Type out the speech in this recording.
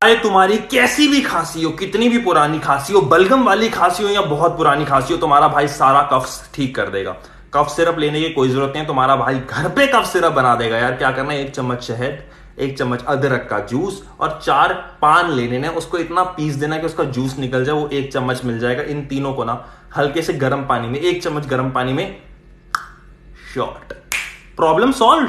चाहे तुम्हारी कैसी भी खांसी हो, कितनी भी पुरानी खांसी हो, बलगम वाली खांसी हो या बहुत पुरानी खांसी हो, तुम्हारा भाई सारा कफ ठीक कर देगा। कफ सिरप लेने की कोई जरूरत नहीं है, तुम्हारा भाई घर पे कफ सिरप बना देगा यार। क्या करना है, 1 चम्मच शहद, 1 चम्मच अदरक का जूस और 4 पान ले लेने, उसको इतना पीस देना कि उसका जूस निकल जाए, वो 1 चम्मच मिल जाएगा। इन तीनों को ना हल्के से गर्म पानी में, 1 चम्मच गर्म पानी में शॉट, प्रॉब्लम सॉल्व।